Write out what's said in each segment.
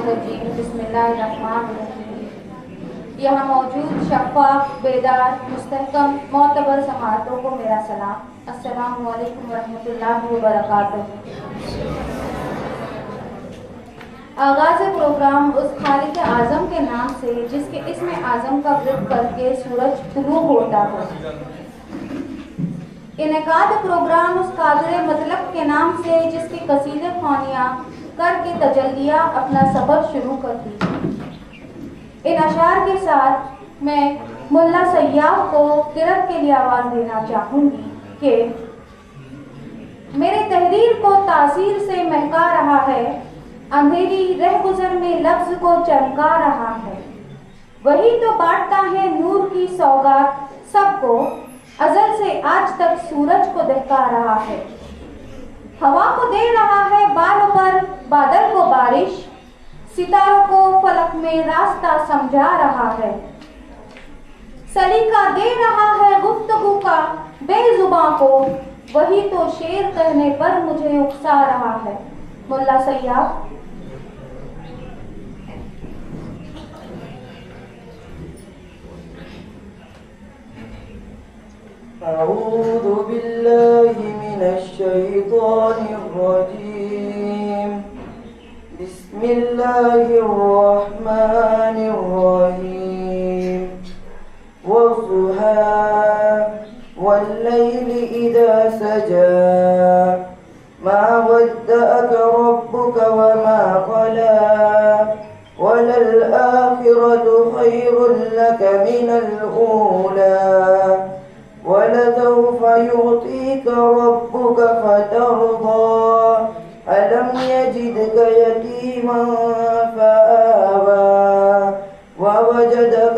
शैतानिर्रजीम बिस्मिल्लाहिर्रहमानिर्रहीम। यहाँ मौजूद शफ़ाफ़, बेदार, मुस्तहकम, मोतबर समाअतों को मेरा सलाम। अस्सलामु अलैकुम वरहमतुल्लाहि वबरकातुहू। आगाज़ प्रोग्राम उस खालिक आज़म के नाम से जिसके इस्म आज़म का जिक्र करके सूरज तुलू होता है। इनेकाद प्रोग्राम उस कादिर मतलब के नाम से जिसकी कसीदे ख़ानियाँ करके तजल्लिया अपना सफ़र शुरू कर दी। इन अशार के साथ मैं मुल्ला सय्याफ को किरत के लिए आवाज़ देना चाहूँगी कि मेरे तहरीर को तासीर से महका रहा है, अंधेरी रह गुज़र में लफ्ज़ को चमका रहा है। वही तो बांटता है नूर की सौगात सबको, अज़ल से आज तक सूरज को दहका रहा है। हवा को दे रहा है बालों पर बादल को बारिश, सितारों को फलक में रास्ता समझा रहा है। सलीका दे रहा है गुफ्तगू का बेजुबां को, वही तो शेर कहने पर मुझे उकसा रहा है। मुल्ला सय्याफ। अऊज़ु बिल्लाहि मिनश शैतानिर रजीम। बिस्मिल्लाहिर रहमानिर रहीम। वज़्ज़ुहा वल्लैलि इज़ा सजा मा वद्दअक रब्बुक वमा क़ला वलल आखिरतु खैरुल लक मिनल ऊला वलसौफ युअतीक रब्बुक फतर्दा अलम यजिदक यतीमन फआवा ववजदक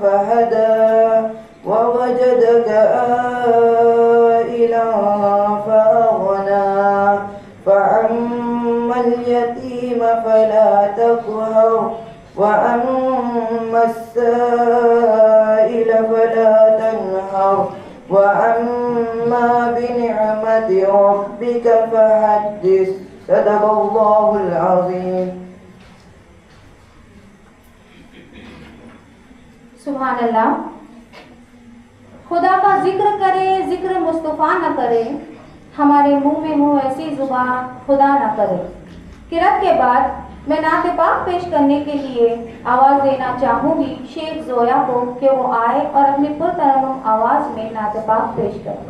फहदा ववजदक आइला फअगना फअम्मल यतीम फला तक़हर वअम्मा अस्साइल फला तनहर वअम्मा बिनिअमति रब्बिक फहद्दिस। सदक़ल्लाहुल अज़ीम। सुभान अल्लाह। खुदा का जिक्र करे, जिक्र मुस्तफ़ा न करे, हमारे मुंह में हो ऐसी जुबान खुदा न करे। किरत के बाद मैं नात पाक पेश करने के लिए आवाज़ देना चाहूँगी शेख ज़ोया को कि वो आए और अपनी पुरतरन्नुम आवाज़ में नात पाक पेश करें।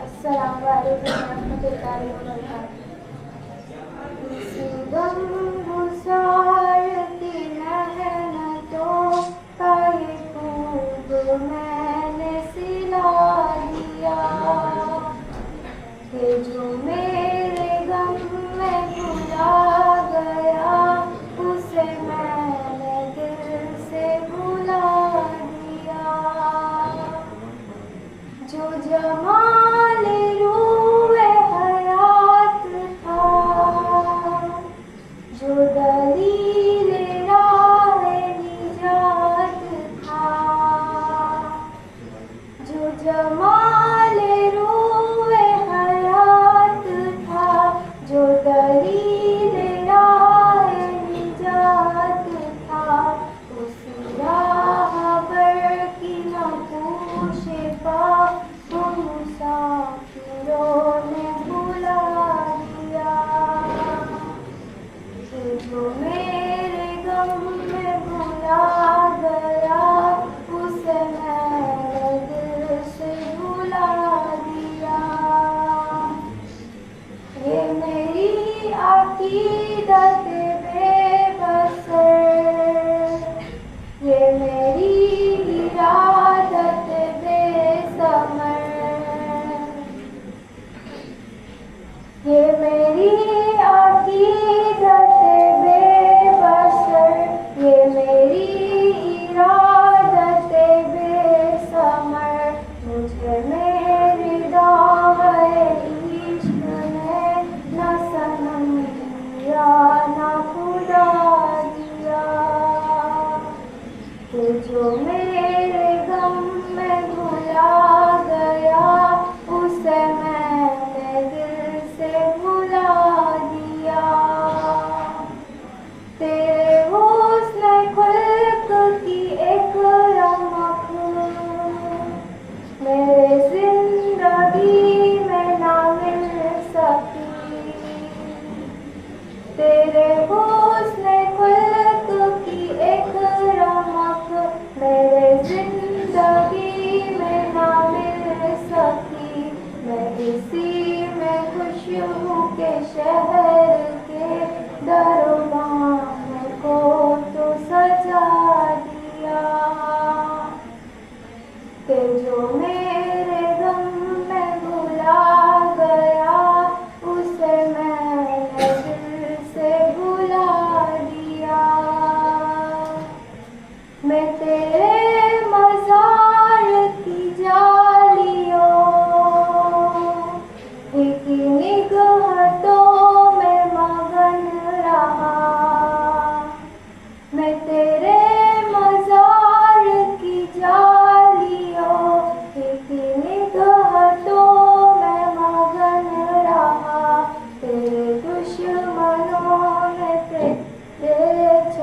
अस्सलामु अलैकुम रहमतुल्लाहि व बरकातुहू। मैंने सिला दिया कि जो मेरे गम में भुला गया, उसे मैंने दिल से भुला दिया। जो जमाल रूए हयात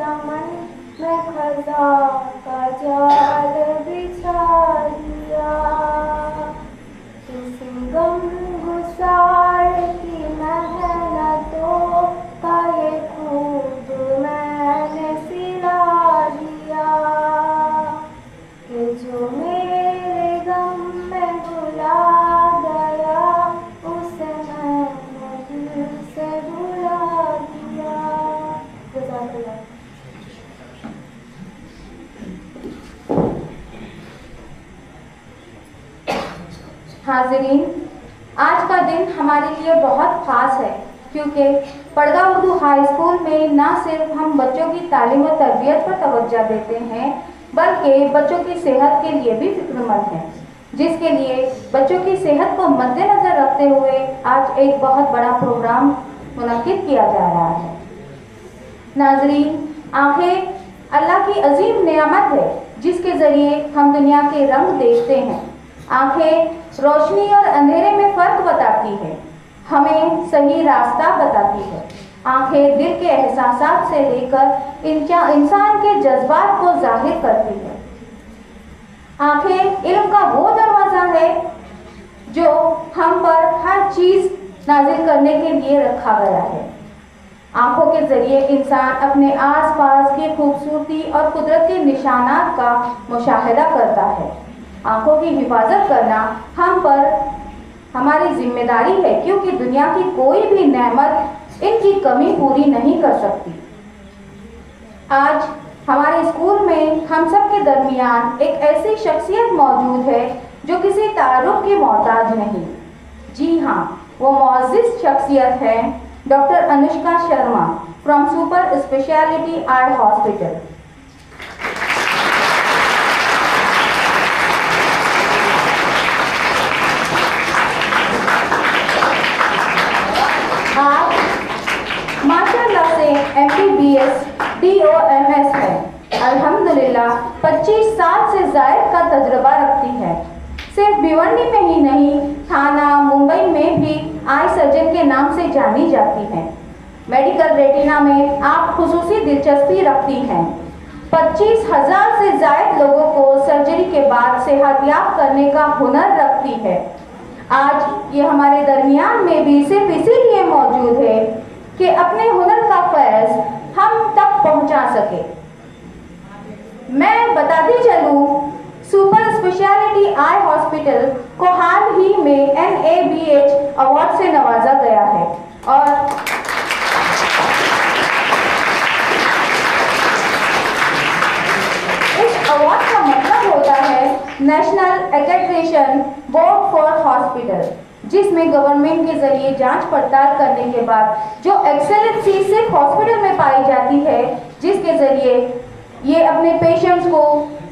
चमन में खजा का जाल बिछा दिया। इस गम गुसार की मेहनतों का ये खूब मैंने सिला दिया कि जो मेरे गम में भुला गया उसे मैंने दिल से भुला दिया। जज़ाकल्लाह। हाज़रीन, आज का दिन हमारे लिए बहुत ख़ास है क्योंकि पड़गा उर्दू हाई स्कूल में न सिर्फ हम बच्चों की तालीम और तरबियत पर तवज्जो देते हैं बल्कि बच्चों की सेहत के लिए भी फिक्रमंद हैं, जिसके लिए बच्चों की सेहत को मद्देनज़र रखते हुए आज एक बहुत बड़ा प्रोग्राम मुनक्किद किया जा रहा है। नाज़रीन, आंखें अल्लाह की अजीम नेमत है जिसके ज़रिए हम दुनिया के रंग देखते हैं। आंखें रोशनी और अंधेरे में फ़र्क बताती है, हमें सही रास्ता बताती है। आंखें दिल के एहसासात से लेकर इंसान के जज्बात को जाहिर करती है। आंखें इल्म का वो दरवाज़ा है जो हम पर हर चीज़ नाजिल करने के लिए रखा गया है। आंखों के ज़रिए इंसान अपने आसपास की खूबसूरती और कुदरत के निशानात का मुशाहिदा करता है। आंखों की हिफाजत करना हम पर हमारी जिम्मेदारी है क्योंकि दुनिया की कोई भी नेमत इनकी कमी पूरी नहीं कर सकती। आज हमारे स्कूल में हम सब के दरमियान एक ऐसी शख्सियत मौजूद है जो किसी तारुफ के मोहताज नहीं। जी हाँ, वो मुअज़्ज़िज़ शख्सियत है doctor Anushka Sharma from super speciality eye hospital. आप माशाल्लाह से MBBS DOMS है। अल्हम्दुलिल्लाह 25 साल से ज़ायद का तजुर्बा रखती है। सिर्फ भिवंडी में ही नहीं, थाना मुंबई में भी आई सर्जन के नाम से जानी जाती हैं। मेडिकल रेटिना में आप खुसूसी दिलचस्पी रखती हैं। 25,000 से ज़ायद लोगों को सर्जरी के बाद सेहतयाब करने का हुनर रखती है। आज ये हमारे दरमियान में भी सिर्फ इसीलिए मौजूद है कि अपने हुनर का फैज़ हम तक पहुंचा सके। मैं बताती चलूँ, सुपर स्पेशलिटी आई हॉस्पिटल को हाल ही में NABH अवार्ड से नवाजा गया है और इस अवार्ड का मतलब होता है national accreditation board for hospital, जिसमें गवर्नमेंट के जरिए जांच पड़ताल करने के बाद जो एक्सेलेंसी सिर्फ हॉस्पिटल में पाई जाती है, जिसके जरिए ये अपने पेशेंट्स को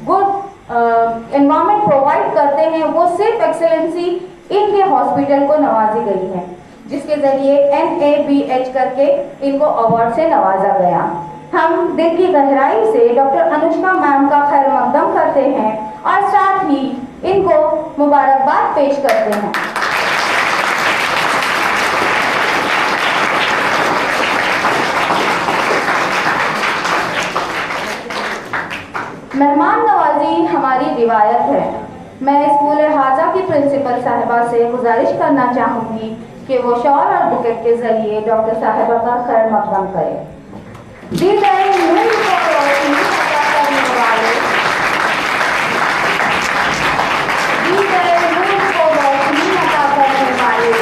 गुड एनवायरनमेंट प्रोवाइड करते हैं, वो सिर्फ एक्सेलेंसी इनके हॉस्पिटल को नवाजी गई है, जिसके जरिए NABH करके इनको अवार्ड से नवाजा गया। हम दिल की गहराई से डॉक्टर अनुष्का मैम का खैर मकदम करते हैं और साथ ही इनको मुबारकबाद पेश करते हैं। मेहमान नवाजी हमारी रिवायत है। मैं स्कूल हाजा की प्रिंसिपल साहिबा से गुजारिश करना चाहूँगी कि वो शॉल और बुकेट के जरिए डॉक्टर साहिबा का खैर मकदम करें। दी गए मूल को रोशनी अता करने वाले, दी गए मूल को रोशनी अता करने वाले,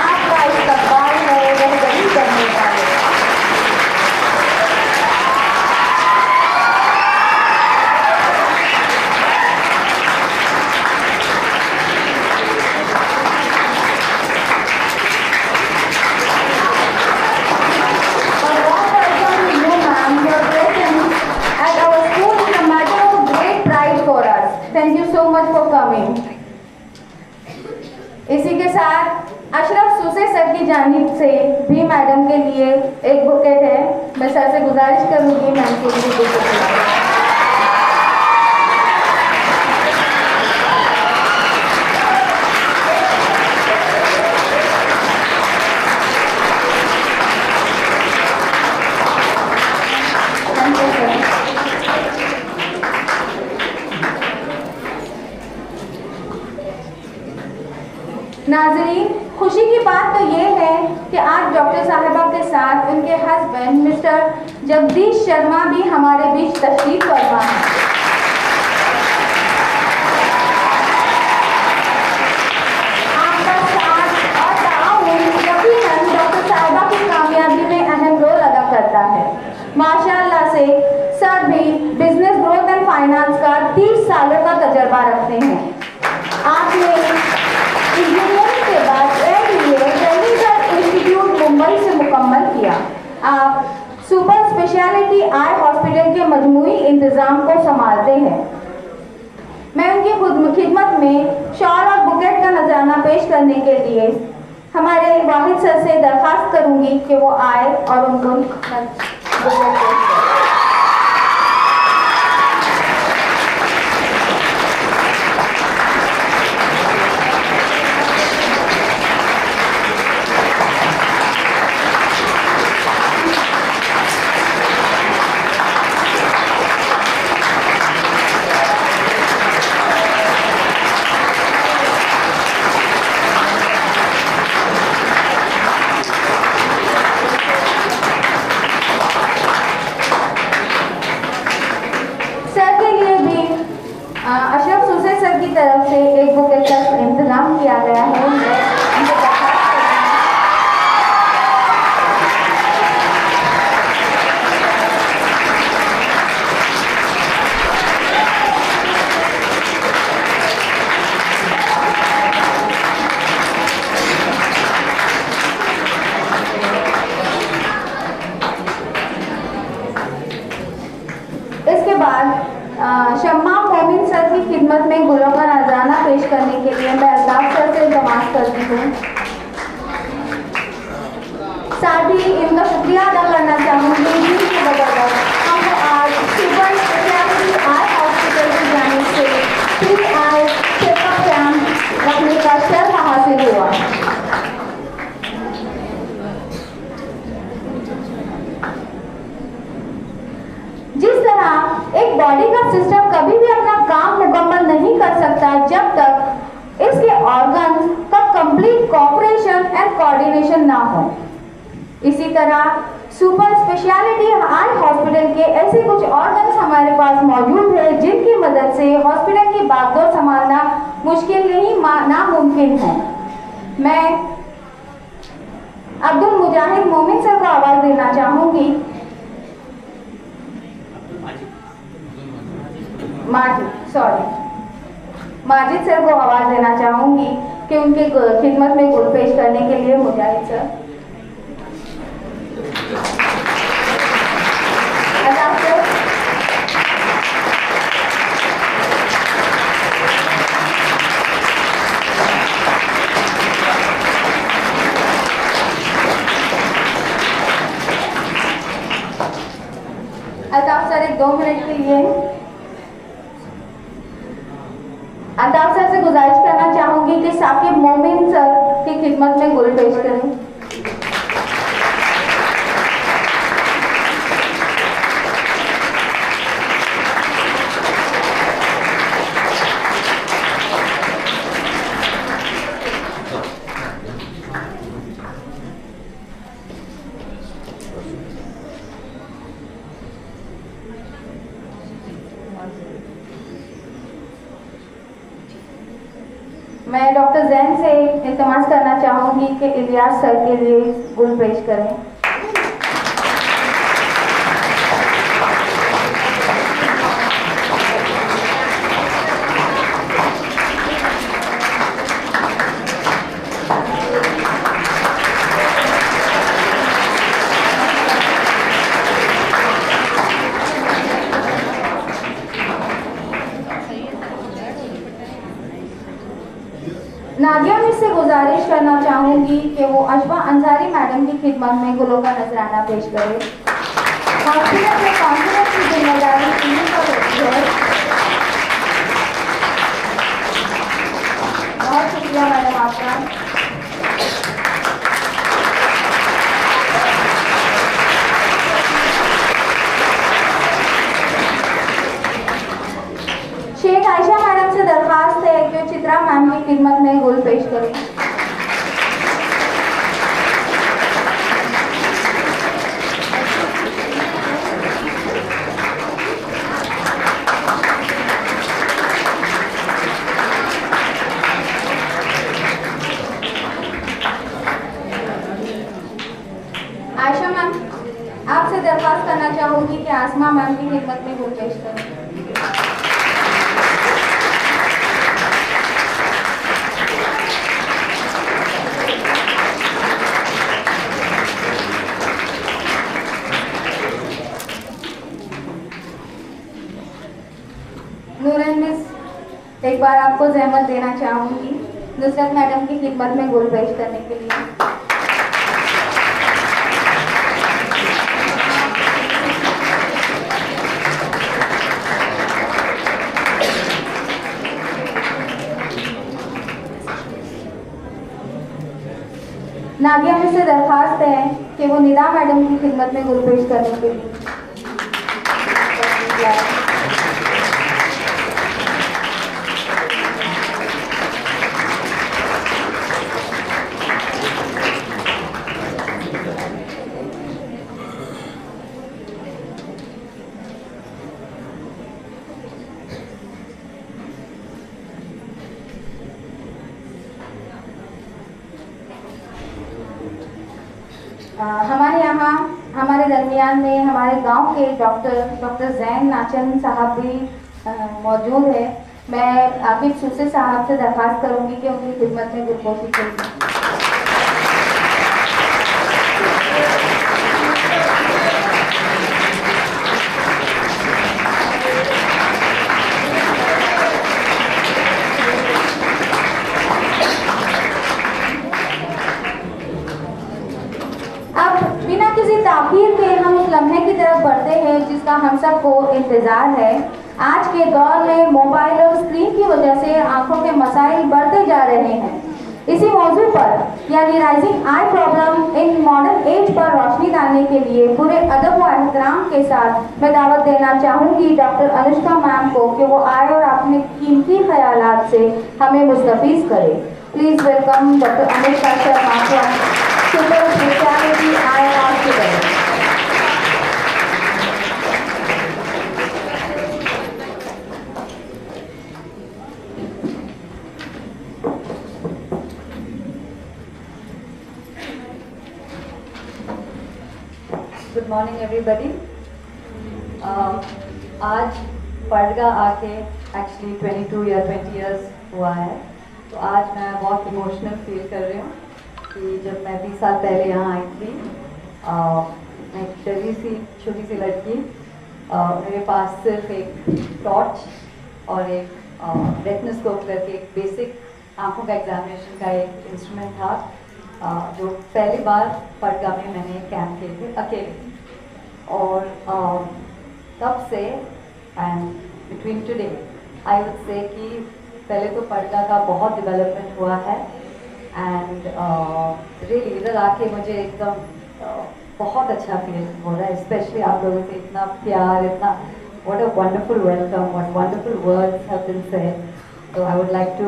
आपका इस्तकबाल है रहबरी करने वाले। Thank you so much for coming. इसी के साथ अशरफ सूसे सर की जानिब से भी मैडम के लिए एक बुकेट है। मैं सर से गुजारिश करूंगी मैम के लिए बुकेट। Thank you. नाज़रीन, खुशी की बात तो ये है कि आज डॉक्टर साहिबा के साथ उनके हस्बैंड मिस्टर जगदीश शर्मा भी हमारे बीच तशरीफ फरमा हैं। आपका साथ और ताउन यकीनन डॉक्टर साहिबा की कामयाबी में अहम रोल अदा करता है। माशाअल्लाह से सर भी बिजनेस ग्रोथ एंड फाइनेंस का 30 सालों का तजर्बा रखते हैं। आपने इंजीनियरिंग के बाद चंडीगढ़ इंस्टीट्यूट मुंबई से मुकम्मल किया। आप सुपर स्पेशलिटी आई हॉस्पिटल के मजमूई इंतजाम को संभालते हैं। मैं उनकी खिदमत में शॉल और बुकेट का नजराना पेश करने के लिए हमारे वाहिद सर से दरख्वास्त करूंगी कि वो आए और उनको बुकेट पेश करें। अशरफ सुसे सर की तरफ से एक बुकेट का इंतजाम किया गया है। इसके बाद शम्मा मोमिन सर की खिदमत में गुलों का नजराना पेश करने के लिए मैं अल्ताफ सर से इल्तमास करती हूँ। साथ ही इनका शुक्रिया अदा करना चाहूँगी जिनकी बदौलत हमको आज सुपर स्पेशलिटी आई हॉस्पिटल की जानिब से फ्री आई चेकअप कैंप रखने का शर्फ हासिल हुआ। जिस तरह एक बॉडी का सिस्टम कभी भी अपना काम मुकम्मल नहीं कर सकता जब तक इसके ऑर्गन्स का कंप्लीट कोऑपरेशन एंड कोऑर्डिनेशन ना हो, इसी तरह सुपर स्पेशलिटी आई हॉस्पिटल के ऐसे कुछ ऑर्गन्स हमारे पास मौजूद है जिनकी मदद से हॉस्पिटल की बागडोर संभालना मुश्किल नहीं नामुमकिन है। मैं अब्दुल मुजाहिद मोमिन सर को आवाज देना चाहूंगी। माजिद सर को आवाज देना चाहूंगी कि उनके खिदमत में गुल पेश करने के लिए मुजाहिद सर। अल्ताफ सर एक 2 मिनट के लिए। अल्ताफ सर से गुजारिश करना चाहूंगी कि साकिब मोमिन सर की खिदमत में गुल पेश करें। मैं डॉक्टर जैन से इल्तमास करना चाहूँगी कि इलियास सर के लिए गुल पेश करें। नादिया मिस से गुजारिश करना चाहूँगी कि वो अशफा अंसारी मैडम की खिदमत में गुलों का नजराना पेश करें। हॉस्पिटल में काउंसलर की जिम्मेदारी इन्हीं पर होती है। बहुत शुक्रिया मैडम आपका। शेख आयशा मैडम से दरख्वास्त है कि चित्रा मैम की खिदमत में गुल पेश करें। की खिदमत में गुल पेश करें। नूरन मिस, एक बार आपको जहमत देना चाहूँगी नुसरत मैडम की खिदमत में गुल पेश करने के लिए। नादिया में से दरखास्त है कि वो निदा मैडम की खिदमत में गुल पेश करने के लिए। हमारे यहाँ हमारे दरमियान में हमारे गांव के डॉक्टर जैन नाचन साहब भी मौजूद है। मैं आकिब सूसे साहब से दरख्वास्त करूंगी कि उनकी खिदमत में गुलपोशी करें। ताखीर के हम उस लम्हे की तरफ बढ़ते हैं जिसका हम सबको इंतजार है। आज के दौर में मोबाइल और स्क्रीन की वजह से आंखों के मसाइल बढ़ते जा रहे हैं। इसी मौजू पर यानी rising eye problem in modern age पर रोशनी डालने के लिए पूरे अदब व एहतराम के साथ मैं दावत देना चाहूँगी डॉक्टर अनुष्का मैम को कि वो आए और अपने कीमती ख्यालात से हमें मुस्तफीज करें। Please welcome doctor Anushka Sharma, super speciality eye hospital. Good morning everybody. आज पड़गा आके एक्चुअली 22 या 20 इयर्स हुआ है, तो आज मैं बहुत इमोशनल फील कर रही हूँ कि जब मैं 20 साल पहले यहाँ आई थी, मैं एक छोटी सी लड़की, मेरे पास सिर्फ एक टॉर्च और एक रेटिनोस्कोप करके एक बेसिक आंखों का एग्जामिनेशन का एक इंस्ट्रूमेंट था, जो पहली बार पड़गा में मैंने कैंप किए थे अकेले। और तब से and between today I would say कि पहले तो पड़गा का बहुत डेवलपमेंट हुआ है एंड रियली इधर आके मुझे एकदम बहुत अच्छा फील हो रहा है, स्पेशली आप लोगों से इतना प्यार, इतना what a wonderful welcome, what wonderful words have been said, so I would like to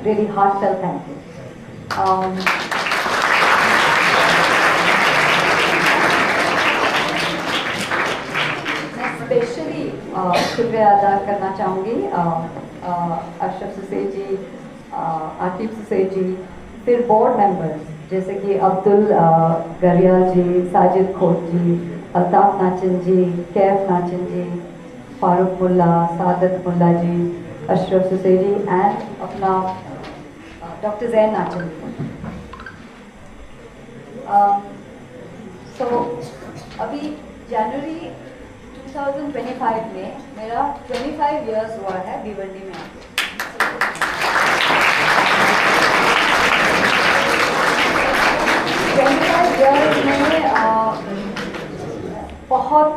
really heartfelt thank you. मैं स्पेशली शुक्रिया अदा करना चाहूँगी अशरफ सुसेल जी, आकिब सुसेल जी, फिर बोर्ड मेंबर्स जैसे कि अब्दुल गरियाल जी, साजिद खोट जी, अल्ताफ नाचन जी, कैफ नाचन जी, फारूक मुल्ला, सादत मुल्ला जी, अशरफ सुसेल जी एंड अपना डॉक्टर जैन नाचन। सो अभी जनवरी 2025 में मेरा 25 इयर्स हुआ है भिवंडी में। बहुत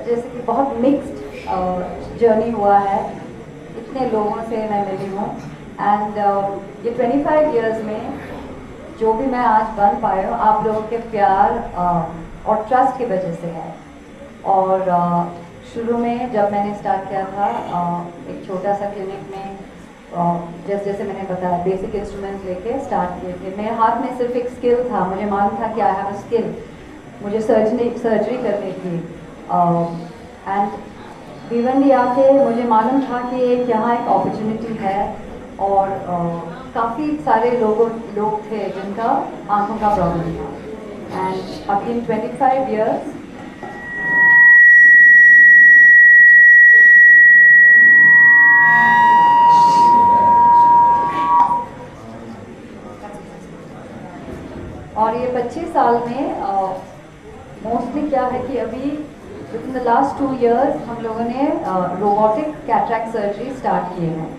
जैसे कि बहुत मिक्स्ड जर्नी हुआ है, इतने लोगों से मैं मिली हूँ एंड ये 25 इयर्स में जो भी मैं आज बन पाई हूँ आप लोगों के प्यार और ट्रस्ट की वजह से है। और शुरू में जब मैंने स्टार्ट किया था एक छोटा सा क्लिनिक में, जैसे मैंने बताया बेसिक इंस्ट्रूमेंट लेके स्टार्ट किए थे। मेरे हाथ में सिर्फ एक स्किल था, मुझे मालूम था कि आई हैव अ स्किल, मुझे सर्जरी करनी थी एंड भिवंडी आके मुझे मालूम था कि यहाँ एक अपॉर्चुनिटी है और काफ़ी सारे लोग थे जिनका आंखों का प्रॉब्लम था एंड अभी इन 25 इयर्स साल में मोस्टली क्या है कि अभी with in the last 2 years हम लोगों ने रोबोटिक कैटरैक्ट सर्जरी स्टार्ट किए हैं।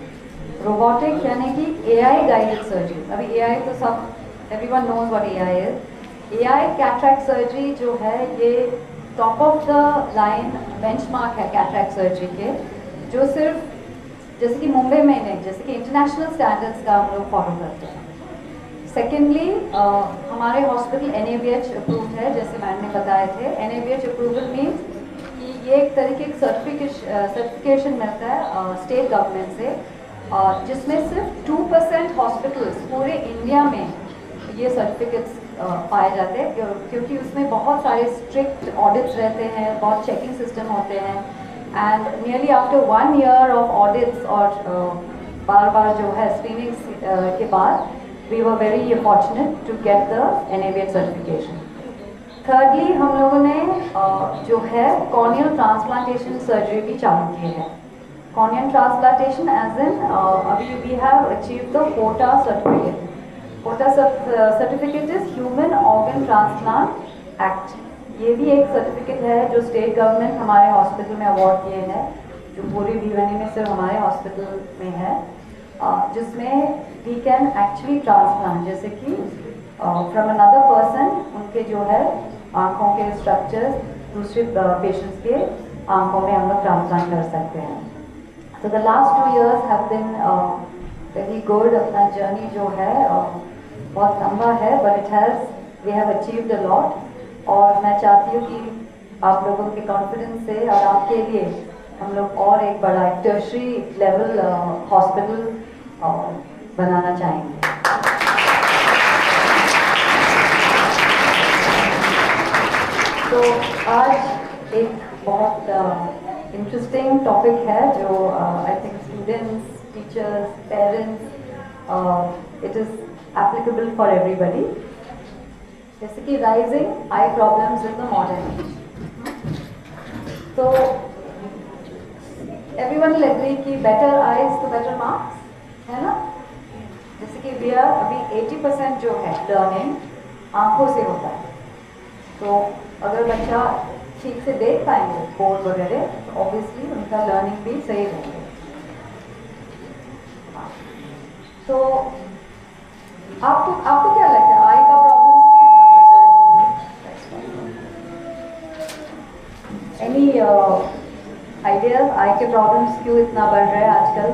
रोबोटिक यानी कि AI गाइडेड सर्जरी। अभी AI तो सब एवरीवन नोज व्हाट AI इज। AI कैटरैक्ट सर्जरी जो है ये top of the line benchmark है कैटरैक्ट सर्जरी के, जो सिर्फ जैसे कि मुंबई में नहीं, जैसे कि इंटरनेशनल स्टैंडर्ड्स का हम लोग फॉलो करते हैं। सेकेंडली हमारे हॉस्पिटल NABH अप्रूव्ड है, जैसे मैम ने बताए थे। NABH अप्रूवल मीन्स कि ये एक तरीके की सर्टिफिकेशन मिलता है स्टेट गवर्नमेंट से, जिसमें सिर्फ 2% हॉस्पिटल्स पूरे इंडिया में ये सर्टिफिकेट्स पाए जाते हैं, क्योंकि उसमें बहुत सारे स्ट्रिक्ट ऑडिट्स रहते हैं, बहुत चेकिंग सिस्टम होते हैं। And nearly after 1 year of audits और बार बार जो है स्क्रीनिंग्स के बाद we were very fortunate to get the NABH certification. Thirdly, हम लोगों ने जो है corneal transplantation surgery भी चालू की है। Corneal transplantation as in अभी we have achieved the HOTA certificate. HOTA certificate is Human Organ Transplant Act. ये भी एक सर्टिफिकेट है जो स्टेट गवर्नमेंट हमारे हॉस्पिटल में अवार्ड किए हैं, जो पूरी भिवानी में सिर्फ हमारे हॉस्पिटल में है, जिसमें वी कैन एक्चुअली ट्रांसप्लांट, जैसे कि फ्रॉम अनदर पर्सन उनके जो है आँखों के स्ट्रक्चर्स दूसरे पेशेंट्स के आँखों में हम लोग ट्रांसप्लांट कर सकते हैं। तो the last 2 years have been very good. अपना जर्नी जो है बहुत लंबा है, but it has we have achieved a lot. और मैं चाहती हूँ कि आप लोगों के कॉन्फिडेंस से और आपके लिए हम लोग और एक बड़ा टर्शरी लेवल हॉस्पिटल बनाना चाहेंगे। तो आज एक बहुत इंटरेस्टिंग टॉपिक है जो I think students, teachers, parents, it is applicable for everybody. जैसे कि rising I problems in the modern age. तो एवरीवन विल एग्री कि बेटर आइज तो बेटर मार्क्स, है ना। जैसे कि वी आर अभी 80% जो है लर्निंग आंखों से होता है, तो अगर बच्चा ठीक से देख पाएंगे बोर्ड वगैरह तो ऑब्वियसली उनका लर्निंग भी सही रहेगा। तो आपको क्या लगता है आई का प्रॉब्लम? एनी आइडियाज आई के प्रॉब्लम्स क्यों इतना बढ़ रहा है आजकल?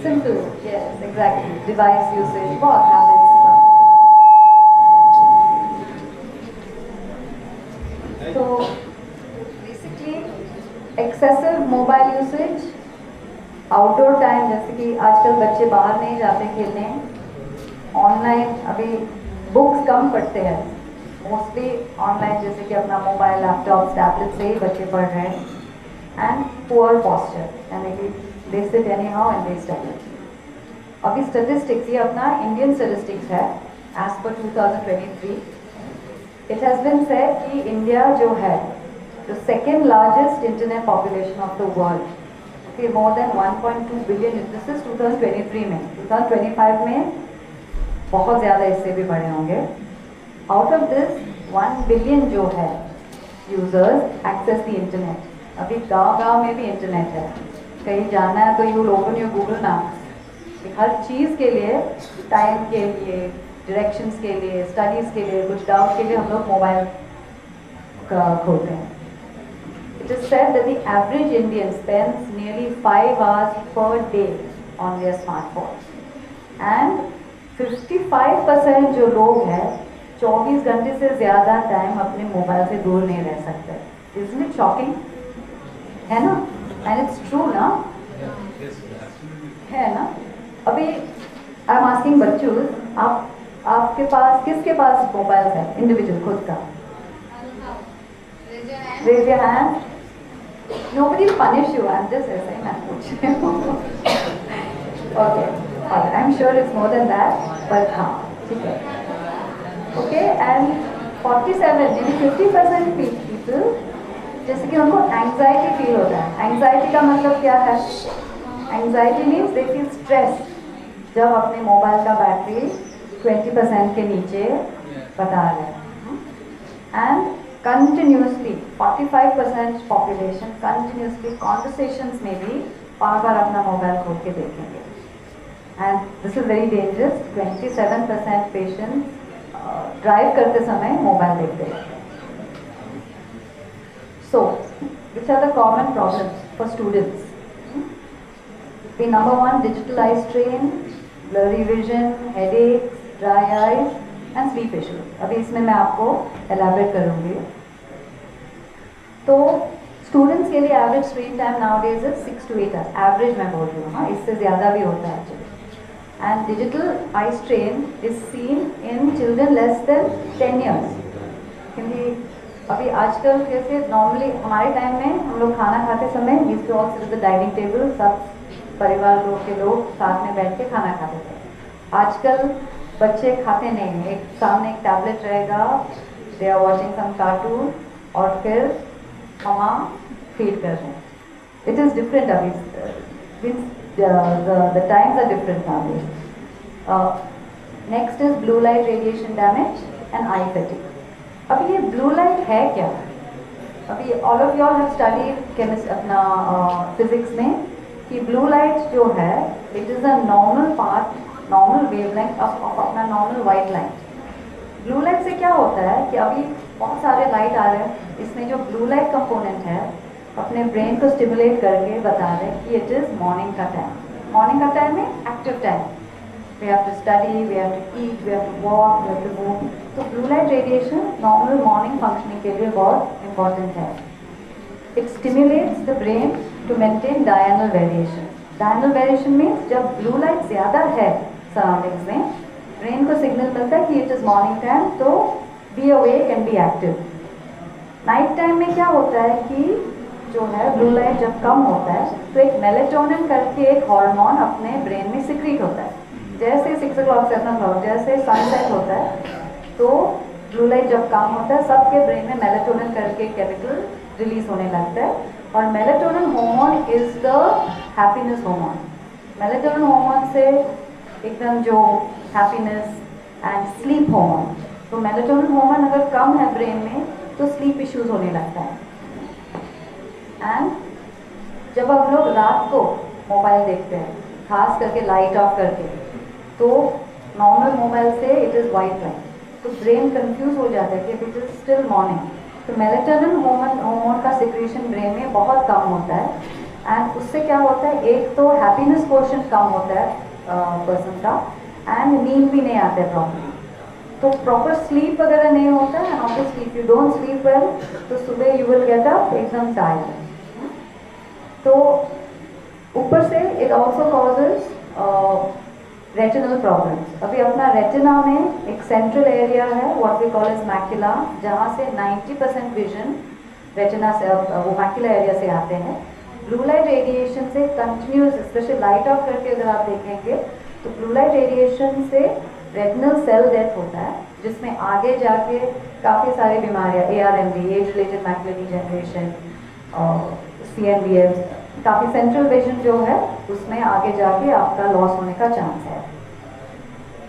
Simple, yes exactly, device usage, बहुत हैबिट्स। तो basically excessive mobile usage, outdoor time, जैसे कि आजकल बच्चे बाहर नहीं जाते खेलने, ऑनलाइन अभी बुक्स कम पढ़ते हैं, मोस्टली ऑनलाइन, जैसे कि अपना मोबाइल, लैपटॉप, टैबलेट से ही बच्चे पढ़ रहे हैं। एंड पुअर पॉस्चर, यानी कि they sit anyhow and they study. अभी स्टेटिस्टिक्स, ये अपना इंडियन स्टेटिस्टिक्स है as per 2023। It has been said कि इंडिया जो है जो second largest internet population of the world, okay, more than 1.2 billion, this is 2023 में। 2025 में बहुत ज़्यादा इससे भी बड़े होंगे। आउट ऑफ दिस 1 बिलियन जो है यूजर्स एक्सेस द इंटरनेट। अभी गांव में भी इंटरनेट है, कहीं जाना है तो you open your Google Maps, हर चीज़ के लिए, टाइम के लिए, डायरेक्शंस के लिए, स्टडीज़ के लिए, कुछ डाउट के लिए हम लोग मोबाइल खोलते हैं। It is said that the average Indian spends nearly 5 hours per day on their smartphone and 55% जो लोग हैं 24 घंटे से ज़्यादा टाइम अपने मोबाइल से दूर नहीं रह सकते। Isn't it shocking? है ना? एंड इट्स ट्रू ना, है ना। अभी आई एम आस्किंग बच्चों, आपके पास, किसके पास मोबाइल है इंडिविजुअल खुद का? Raise your hand. Nobody will punish you. I'm just saying, मैं पूछ रही हूँ। Okay, I'm sure it's more than that, but हाँ, ठीक है। Okay, and 47, यानी 50% people, जैसे कि उनको एंग्जाइटी फील होता है। एंग्जाइटी का मतलब क्या है? Anxiety means they feel stress जब अपने मोबाइल का बैटरी 20% के नीचे बता रहे हैं। And continuously 45% population continuously conversations में भी बार बार अपना मोबाइल खोल के देखेंगे। And this is very dangerous. 27% patients drive करते समय मोबाइल देखते हैं। सो which are the common problems for students? The number one, digital eye strain, blurry vision, headaches, dry eyes and sleep issues. अभी इसमें मैं आपको elaborate करूँगी। तो स्टूडेंट्स के लिए average screen time nowadays is 6 to 8 hours। Average मैं बोल रही हूँ, हाँ, इससे ज़्यादा भी होता है actually. And digital eye strain is seen in children less than 10 years। क्योंकि अभी आजकल जैसे नॉर्मली हमारे टाइम में हम लोग खाना खाते समय used to all sit at the dining table, सब परिवार लोग के लोग साथ में बैठ के खाना खाते थे। आजकल बच्चे खाते नहीं हैं, एक सामने एक टैबलेट रहेगा, they are watching some cartoon और फिर ममा फीड कर रहे हैं। इट इज़ डिफरेंट अभी, the times are different now. Next is blue light radiation damage and eye fatigue. अभी ये ब्लू लाइट है क्या? अभी all of you all have studied chemist अपना फिजिक्स में कि ब्लू लाइट जो है it is a normal part, normal wavelength of अपना normal white light. Blue light से क्या होता है कि अभी बहुत सारे लाइट आ रहे हैं, इसमें जो ब्लू लाइट कंपोनेंट है अपने ब्रेन को स्टिमुलेट करके बता रहे हैं कि इट इज़ मॉर्निंग का टाइम। मॉर्निंग का टाइम में active time, we have to study, we have to eat, we have to walk, we have to move. तो blue light radiation normal morning functioning के लिए बहुत इंपॉर्टेंट है। It stimulates the brain to maintain diurnal variation. Diurnal variation means जब blue light ज़्यादा है surroundings में, brain को सिग्नल मिलता है कि इट इज़ मॉर्निंग टाइम, तो be awake and be active. Night time में क्या होता है कि जो है ब्लू लाइट जब कम होता है तो एक मेलेटोनिन करके एक हार्मोन अपने ब्रेन में सिक्रीट होता है। जैसे 6 o'clock 7 o'clock जैसे सनसेट होता है तो ब्लू लाइट जब कम होता है सबके ब्रेन में मेलेटोनिन करके केमिकल रिलीज होने लगता है। और melatonin hormone is the happiness hormone. Melatonin hormone से एकदम जो हैप्पीनेस एंड स्लीप हार्मोन, तो मेलेटोनिन हार्मोन अगर कम है ब्रेन में तो स्लीप इश्यूज होने लगता है। एंड जब हम लोग रात को मोबाइल देखते हैं, खास करके लाइट ऑफ करके, तो नॉर्मल मोबाइल से इट इज़ वाइट लाइट, तो ब्रेन कंफ्यूज हो जाता है कि इट इज़ स्टिल मॉर्निंग। तो मेलेटोनिन हार्मोन का सिक्रीशन ब्रेन में बहुत कम होता है एंड उससे क्या होता है, एक तो हैप्पीनेस पोर्शन कम होता है पर्सन का एंड नींद भी नहीं आता है प्रॉपरली। तो प्रॉपर स्लीप वगैरह नहीं होता है and obviously if you don't sleep well तो सुबह यू विल गेट अप एकदम टायर्ड। तो ऊपर से it also causes retinal problems. अभी अपना रेटिना में एक सेंट्रल एरिया है what we call as macula, जहाँ से 90% विजन रेटिना से वो मैक्युला एरिया से आते हैं। ब्लू लाइट रेडिएशन से कंटिन्यूस, स्पेशली लाइट ऑफ करके अगर आप देखेंगे तो ब्लू लाइट रेडिएशन से रेटिनल सेल डेथ होता है, जिसमें आगे जाके काफ़ी सारी बीमारियाँ, ARMD, age related macular degeneration, CNVS, काफ़ी सेंट्रल विजन जो है उसमें आगे जाके आपका लॉस होने का चांस है।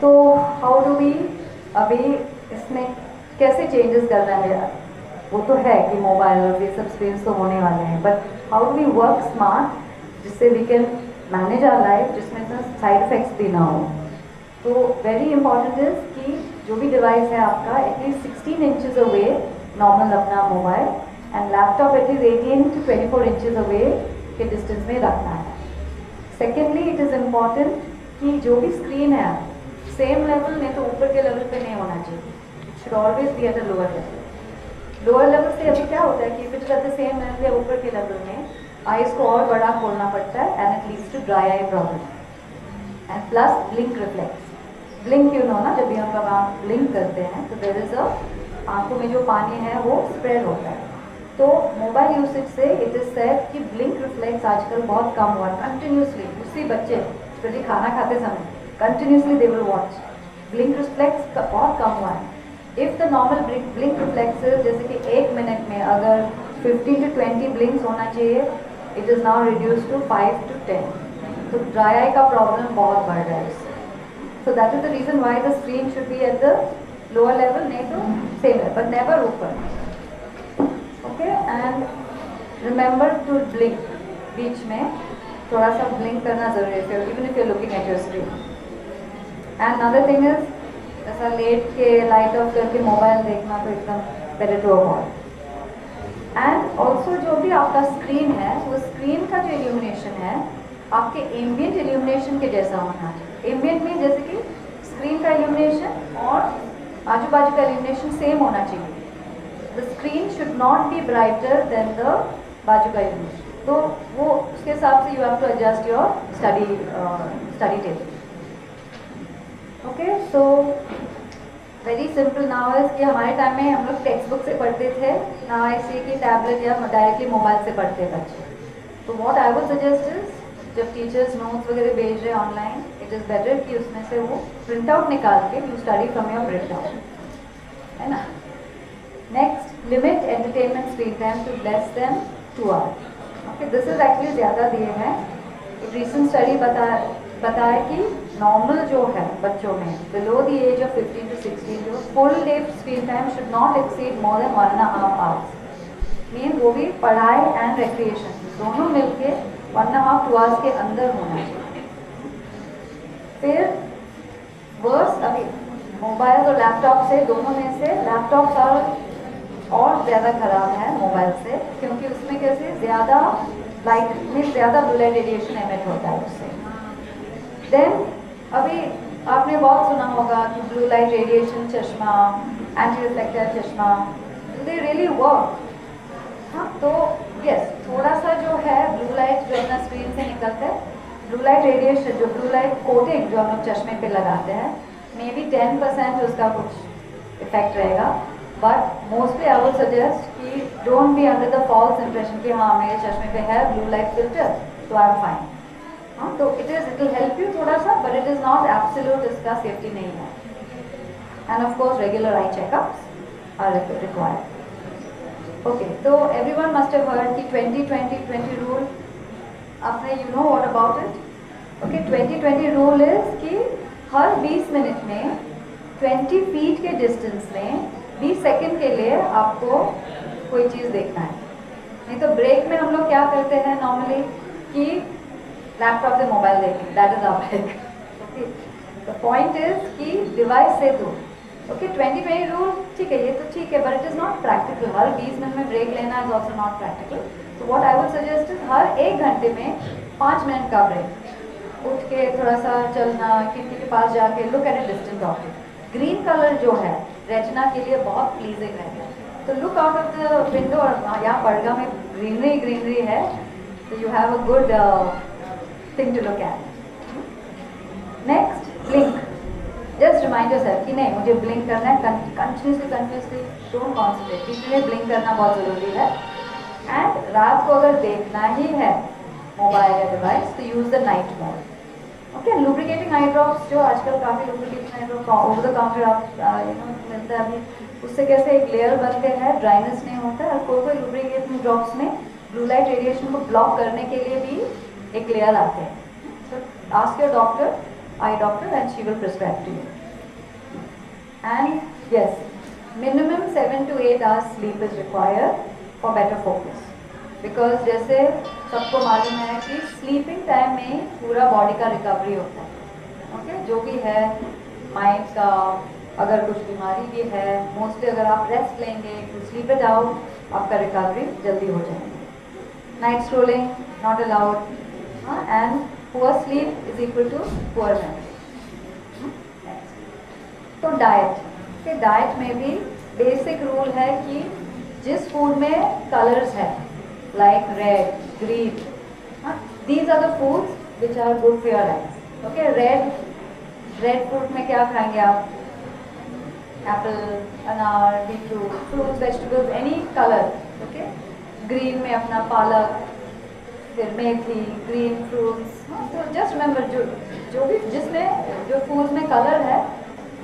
तो हाउ डू वी, अभी इसमें कैसे चेंजेस करना है मेरा, वो तो है कि मोबाइल और ये सब स्क्रीन तो होने वाले हैं, but how do we work smart जिससे we can manage our life, जिसमें इतना साइड इफेक्ट्स भी ना हो। तो वेरी इंपॉर्टेंट इज कि जो भी डिवाइस है आपका एटलीस्ट 16 इंचेस अवे नॉर्मल अपना mobile and laptop at least 18 to 24 inches away के डिस्टेंस में रखना है। सेकेंडली इट इज़ इम्पॉर्टेंट कि जो भी स्क्रीन है सेम लेवल में, तो ऊपर के लेवल पे नहीं होना चाहिए, it should always be at a lower level. Lower level से अभी क्या होता है कि if it is at the same level या ऊपर के लेवल में आईज को और बड़ा खोलना पड़ता है and it leads to dry eye problem and plus blink reflex. Blink you know ना, जब भी हम लोग आँख ब्लिंक करते हैं तो देयर इज अ, आंखों में जो पानी है वो स्प्रेड होता है। तो मोबाइल यूसेज से इट इज सेड कि ब्लिंक रिफ्लेक्स आजकल बहुत कम हुआ है। कंटिन्यूसली उसी बच्चे स्पेशली खाना खाते समय continuously they will watch, blink reflex बहुत कम हुआ है। If the normal blink reflexes जैसे कि 1 मिनट में अगर 15 to 20 ब्लिंक्स होना चाहिए, it is now reduce to 5 to 10। तो ड्राई आई का प्रॉब्लम बहुत बढ़ रहा है इससे। So that is the reason why the screen should be at the lower level नहीं तो सेम है, बट नेवर ऊपर. Okay, and remember to blink. बीच में थोड़ा सा ब्लिंक करना जरूरी है, even if you looking at your screen. And another thing is ऐसा लेट के लाइट ऑफ करके मोबाइल देखना तो एकदम better to avoid. And also जो भी आपका स्क्रीन है, वो स्क्रीन का जो इल्यूमिनेशन है आपके एम्बियंट इल्यूमिनेशन के जैसा होना चाहिए. एम्बियंट में जैसे कि स्क्रीन का इल्यूमिनेशन और आजू बाजू का इल्यूमिनेशन सेम होना चाहिए. The screen should not be brighter than the बाजू का इल्यूमिनेशन. तो वो उसके हिसाब से you have to adjust your study table. Okay, so very simple now is कि हमारे टाइम में हम लोग टेक्स्ट बुक से पढ़ते थे, नाउ आई सी कि टैबलेट या डायरेक्टली मोबाइल से पढ़ते हैं बच्चे. तो what I would suggest is जब टीचर्स नोट्स वगैरह भेज रहे हैं ऑनलाइन, इट इज़ बेटर कि उसमें से वो प्रिंट आउट निकाल के you study from your print out, है ना. Next, limit entertainment screen time to less than 2 hours. Okay, this is actually ज़्यादा दिए हैं. एक रिसेंट स्टडी बताया कि नॉर्मल जो है बच्चों में below the age of 15 to 16 जो full day screen time should not exceed more than 1.5 hours. Mean वो भी पढ़ाई एंड रिक्रिएशन दोनों मिलके 1.5 to 2 आवर्स के अंदर होना चाहिए. फिर वर्स, अभी मोबाइल और लैपटॉप से दोनों में से लैपटॉप और ज़्यादा ख़राब है मोबाइल से, क्योंकि उसमें कैसे ज़्यादा लाइट में ज़्यादा ब्लू लाइट रेडिएशन एमिट होता है उससे. देन अभी आपने बहुत सुना होगा कि ब्लू लाइट रेडिएशन चश्मा, एंटी रिफ्लेक्टर चश्मा, दे रियली वर्क. हाँ, तो यस, थोड़ा सा जो है ब्लू लाइट जो अपना स्क्रीन से निकलता है, ब्लू लाइट रेडिएशन जो ब्लू लाइट कोटिंग जो हम लोग चश्मे पे लगाते हैं, मे बी 10% उसका कुछ इफेक्ट रहेगा. But mostly I would suggest कि don't be under the false impression कि हाँ मेरे चश्मे पे है ब्लू लाइट फिल्टर तो आई एम फाइन. हाँ, तो इट विल हेल्प यू थोड़ा सा, but it is not absolute, इसका सेफ्टी नहीं है. And of course regular eye checkups are required. Okay, तो एवरीवन मस्ट हैव हर्ड कि 20-20-20 रूल. आपने you know what about it? Okay, 20-20 rule is कि हर 20 मिनट में 20 फीट के डिस्टेंस में 20 सेकंड के लिए आपको कोई चीज़ देखना है. नहीं तो ब्रेक में हम लोग क्या करते हैं नॉर्मली कि लैपटॉप से मोबाइल देखें, that is our break. Okay, the point is कि डिवाइस से दूर. ओके, 20-20 रूल ठीक है, ये तो ठीक है, but it is not practical. हर 20 मिनट में ब्रेक लेना इज ऑल्सो नॉट प्रैक्टिकल. तो what I would suggest is हर 1 घंटे में 5 मिनट का ब्रेक. उठ के थोड़ा सा चलना, खिड़की के पास जाके look at a distant object. Green colour जो है रेटिना के लिए बहुत प्लीजिंग रहता है, तो look out of the window. और यहाँ पड़गा में ग्रीनरी है, तो you have a good thing to look at. Next, blink. Just remind yourself कि नहीं मुझे ब्लिंक करना है कंटिन्यूसली, डोंट कॉन्सेंट्रेट. बीच में ब्लिंक करना बहुत ज़रूरी है. एंड रात को अगर देखना ही है मोबाइल या डिवाइस तो use the night mode. Okay, lubricating eye drops जो आजकल काफ़ी lubricating eye drop over the counter आप मिलता है अभी, उससे कैसे एक लेयर बनते हैं, ड्राइनेस नहीं होता है. और कोई लुब्रिकेटिंग ड्रॉप्स में ब्लू लाइट रेडिएशन को ब्लॉक करने के लिए भी एक लेयर आते हैं. So ask your doctor, eye doctor, and she will prescribe to you. And yes, minimum 7 to 8 hours sleep is required for better focus. Because जैसे सबको मालूम है कि स्लीपिंग टाइम में ही पूरा बॉडी का रिकवरी होता है. ओके, जो भी है माइंड का, अगर कुछ बीमारी भी है, मोस्टली अगर आप रेस्ट लेंगे, स्लीप इट आउट, आपका रिकवरी जल्दी हो जाएगी. Night scrolling not allowed. And poor sleep is equal to poor memory. तो डाइट में भी बेसिक रूल है कि जिस फूड में कलर्स है like red, green, these are the foods which are good for your eyes. Okay, red fruit में क्या खाएंगे आप? Apple, अनार, beetroot, fruits, vegetables, any color. Okay, green में अपना पालक, फिर मेथी, green fruits. तो just remember जो भी जिसमें जो foods में color है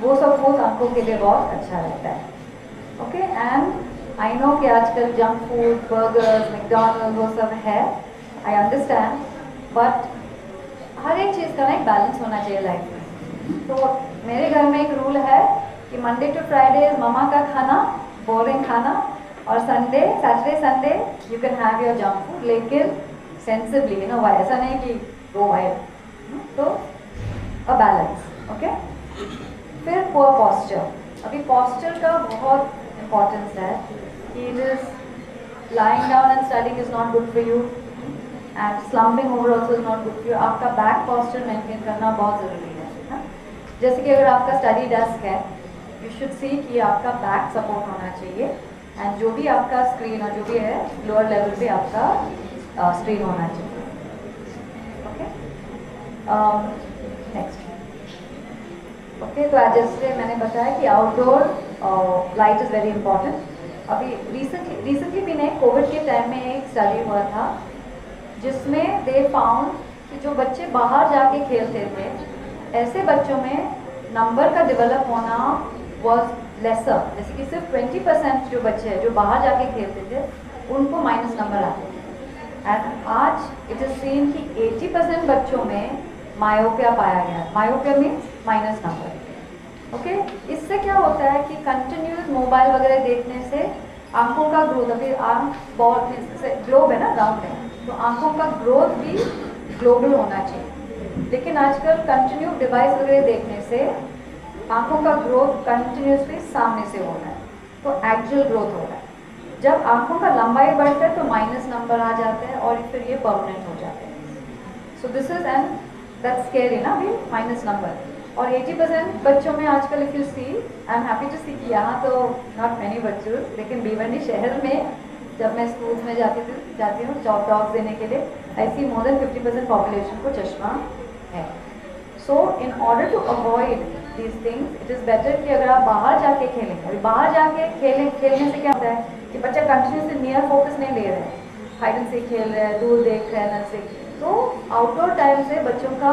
वो सब foods आंखों के लिए बहुत अच्छा रहता है. Okay, and आई नो कि आजकल जंक फूड, बर्गर्स, मैकडॉनल्ड वो सब है, आई अंडरस्टैंड, बट हर एक चीज़ का ना एक बैलेंस होना चाहिए लाइफ में. तो मेरे घर में एक रूल है कि मंडे टू फ्राइडे ममा का खाना, बोरिंग खाना, और Saturday Sunday you can have your junk food, लेकिन सेंसिबली, यू नो, ऐसा नहीं कि गो वाइड। तो अ बैलेंस, ओके। फिर पुअर पॉस्चर। अभी पॉस्चर का बहुत इम्पोर्टेंस है कि it is lying down and studying is not good for you and slumping over also is not good for you. आपका बैक पॉस्चर मेंटेन करना बहुत ज़रूरी है। जैसे कि अगर आपका स्टडी डेस्क है, यू शुड सी कि आपका बैक सपोर्ट होना चाहिए, एंड जो भी आपका स्क्रीन और जो भी है लोअर लेवल पे आपका स्क्रीन होना चाहिए, ओके। Next, okay. तो जैसे मैंने बताया कि outdoor light is very important. अभी रिसेंटली भी नहीं, कोविड के टाइम में एक स्टडी हुआ था जिसमें दे फाउंड कि जो बच्चे बाहर जाके खेलते थे, ऐसे बच्चों में नंबर का डेवलप होना वॉज लेसर। जैसे कि सिर्फ 20% जो बच्चे हैं जो बाहर जाके खेलते थे उनको माइनस नंबर आते थे, एंड आज इट इज सीन कि 80% बच्चों में मायोपिया पाया गया। Myopia means minus number, okay. इससे क्या होता है कि कंटिन्यूस मोबाइल वगैरह देखने से आंखों का ग्रोथ, अभी आंख बहुत ग्लोब है ना, राउंड है, तो आंखों का ग्रोथ भी ग्लोबल होना चाहिए। लेकिन आजकल कंटिन्यू डिवाइस वगैरह देखने से आंखों का ग्रोथ कंटिन्यूसली सामने से हो रहा है, तो एक्चुअल ग्रोथ हो रहा है। जब आंखों का लंबाई बढ़ता है तो माइनस नंबर आ जाते हैं और फिर ये परमानेंट हो जाते हैं। So this is and that's scary ना भी, माइनस नंबर। और 80% बच्चों में आजकल if you see, I am happy to see कि यहाँ तो नॉट मैनी बच्चों, लेकिन भिवंडी शहर में जब मैं स्कूल्स में जाती हूँ जॉब टॉक्स देने के लिए, ऐसी मोर देन 50% पॉपुलेशन को चश्मा है। So in order to avoid these things it is better कि अगर आप बाहर जाके खेलें। अभी बाहर जाके खेलने से क्या होता है कि बच्चा कंटिन्यूसली नियर फोकस नहीं ले रहे हैं, हाइड एंड सीक खेल रहे हैं, दूर देख रहे हैं, नजदीक। तो आउटडोर टाइम से बच्चों का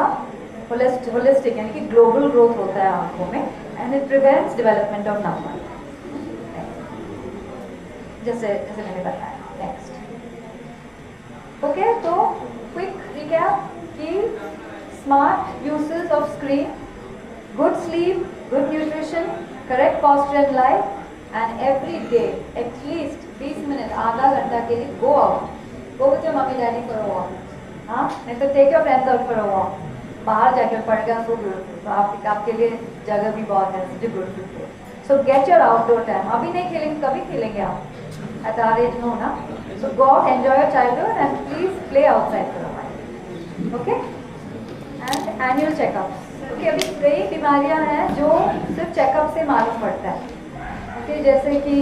होलिस्टिक यानी कि ग्लोबल ग्रोथ होता है आंखों में, and it prevents development of number, जैसे मैंने बताया। Next, okay. तो क्विक रिकैप कि smart uses of screen, good sleep, good nutrition, correct posture and life, and every day at least 20 minute, आधा घंटा के लिए go out, go with your mummy daddy for a walk, हाँ, नहीं तो take your friends out for a walk. बाहर जाकर पढ़ेगा सो ब्यूटीफुल, तो आपके लिए जगह भी बहुत है, such beautiful. So get your outdoor time. अभी नहीं खेलेंगे, कभी खेलेंगे आप? At our age, no, na? So go out, enjoy your childhood, and please play outside for a while. Okay? And annual checkups. Okay, अभी कई बीमारियां हैं जो सिर्फ चेकअप से मालूम पड़ता है। Okay, जैसे कि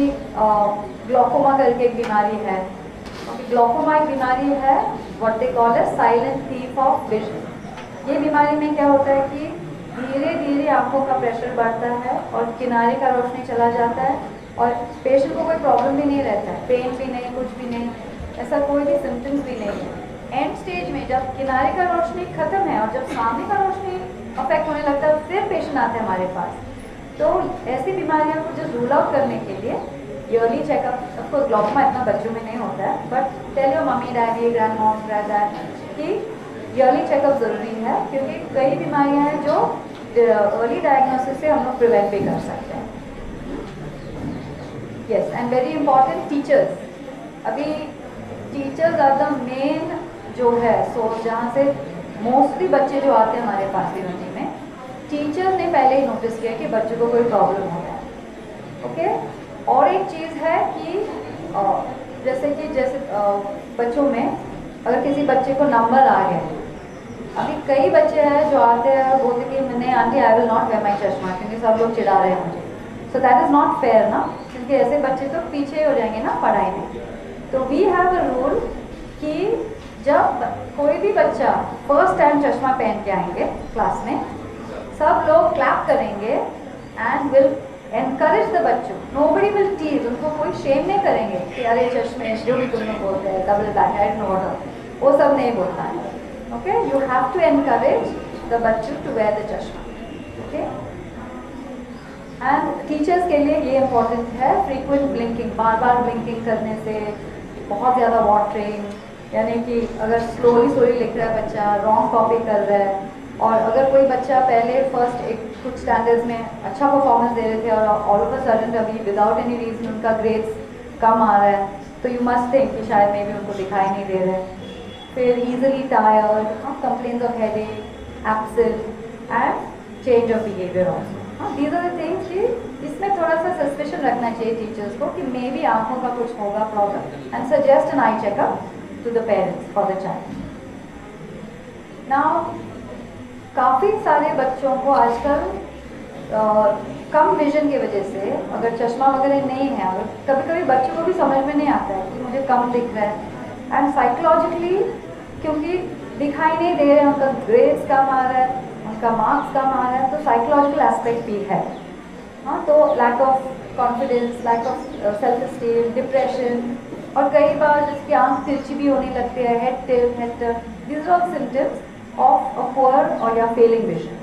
ग्लोकोमा करके एक बीमारी है। Okay, ग्लोकोमा एक बीमारी है, what they call as silent thief of vision. ये बीमारी में क्या होता है कि धीरे धीरे आंखों का प्रेशर बढ़ता है और किनारे का रोशनी चला जाता है, और पेशेंट को कोई प्रॉब्लम भी नहीं रहता है, पेन भी नहीं, कुछ भी नहीं, ऐसा कोई भी सिम्टम्स भी नहीं है। एंड स्टेज में जब किनारे का रोशनी खत्म है और जब सामने का रोशनी अफेक्ट होने लगता है, फिर पेशेंट आते हैं हमारे पास। तो ऐसी बीमारियों को जो रूल आउट करने के लिए ईयरली चेकअप, ऑफकोर्स ग्लोकोमा इतना बच्चों में नहीं होता है, but tell your mummy daddy, grand mom, grand dad कि ईयरली चेकअप ज़रूरी है, क्योंकि कई बीमारियाँ हैं जो अर्ली डायग्नोसिस से हम लोग प्रिवेंट भी कर सकते हैं। Yes, and very important, teachers. अभी टीचर्स आर द मेन जो है सोर्स, जहाँ से मोस्टली बच्चे जो आते हैं हमारे पास यूनिवर्सिटी में, टीचर्स ने पहले ही नोटिस किया कि बच्चों को कोई प्रॉब्लम हो रहा है। ओके। और एक चीज़ है कि जैसे बच्चों में अगर किसी बच्चे को नंबर आ गया, अभी कई बच्चे हैं जो आते हैं और बोलते कि नहीं aunty I will not wear my चश्मा, क्योंकि सब लोग चिढ़ा रहे हैं मुझे। So that is not fair ना, क्योंकि ऐसे बच्चे तो पीछे हो जाएंगे ना पढ़ाई में। तो वी हैव अ रूल कि जब कोई भी बच्चा फर्स्ट टाइम चश्मा पहन के आएंगे क्लास में, सब लोग क्लैप करेंगे एंड विल एनकरेज द बच्चों। नोबडी विल टीज, उनको कोई शेम नहीं करेंगे कि अरे चश्मे जो भी तुम लोग बोलते हैं double back head no water, वो सब नहीं बोलता है। Okay, you have to encourage the बच्चों टू वेयर द चश्मा। ओके, एंड टीचर्स के लिए ये इम्पोर्टेंट है फ्रीक्वेंट ब्लिंकिंग, बार बार ब्लिंकिंग करने से, बहुत ज़्यादा वॉटरिंग, यानी कि अगर स्लोली लिख रहा है बच्चा, रॉन्ग कॉपी कर रहा है, और अगर कोई बच्चा पहले फर्स्ट एक कुछ स्टैंडर्ड्स में अच्छा परफॉर्मेंस दे रहे थे और ऑल ऑफ अ सडन अभी विदाउट एनी रीजन उनका ग्रेड्स कम आ रहा है, तो यू मस्ट थिंक कि शायद मे भी उनको दिखाई नहीं दे रहा है। फिर easily tired, complains of headache, absent and change of behaviour also. हाँ, दीज आर द थिंग्स कि इसमें थोड़ा सा सस्पेशन रखना चाहिए टीचर्स को कि मे बी आँखों का कुछ होगा problem, and suggest an eye checkup to the parents for the child. Now काफ़ी सारे बच्चों को आजकल कम विजन की वजह से, अगर चश्मा वगैरह नहीं है, अगर कभी कभी बच्चों को भी समझ में नहीं आता है कि मुझे कम दिख रहा है, एंड साइकोलॉजिकली क्योंकि दिखाई नहीं दे रहे हैं, उनका ग्रेड्स कम आ रहा है, उनका मार्क्स कम आ रहा है, तो साइकोलॉजिकल एस्पेक्ट भी है। हाँ, तो lack of confidence, lack of self esteem, depression, और कई बार जिसकी आंख तिरछी भी होने लगती है, head tilt, head turn, these are all symptoms of a poor or your failing vision.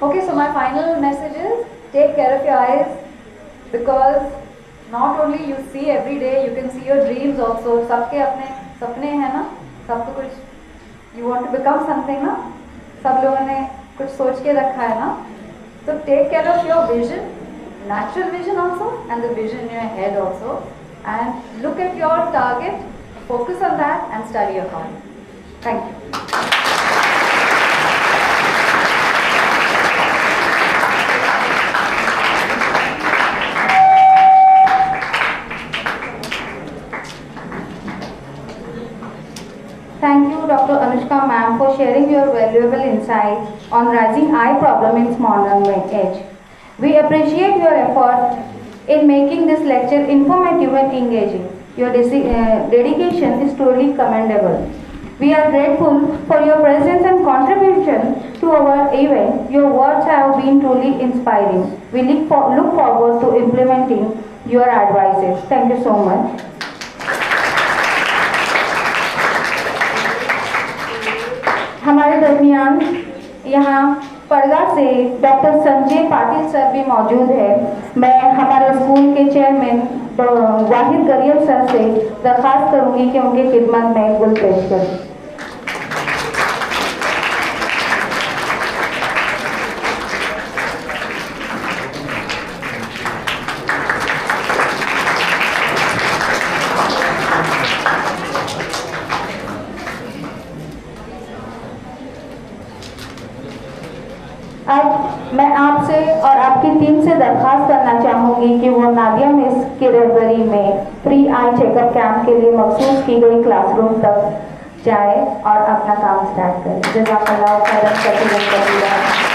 Okay, so my final message is take care of your eyes, because not only you see every day, you can see your dreams also. सबके अपने सपने हैं ना, सबको कुछ you want to become something ना, सब लोगों ने कुछ सोच के रखा है ना, तो take care of your vision, natural vision also, and the vision in your head also, and look at your target, focus on that, and study accordingly. Thank you. Thank you, Dr. Anushka ma'am, for sharing your valuable insights on rising eye problem in modern age. We appreciate your effort in making this lecture informative and engaging. Your dedication is truly commendable. We are grateful for your presence and contribution to our event. Your words have been truly inspiring. We look forward to implementing your advices. Thank you so much. हमारे दरमियान यहाँ पड़गा से doctor Sanjay Patil sir भी मौजूद है। मैं हमारे school के चेयरमैन वाहिद गरियब सर से दरख्वास्त करूँगी कि उनकी खिदमत में गुल पेश करें। अब मैं आपसे और आपकी टीम से दरख्वास्त करना चाहूँगी कि वो नादिया मिस की रहबरी में फ्री आई चेकअप कैंप के लिए मखसूस की गई क्लासरूम तक जाए और अपना काम स्टार्ट करें। जज़ाकल्लाह खैरन।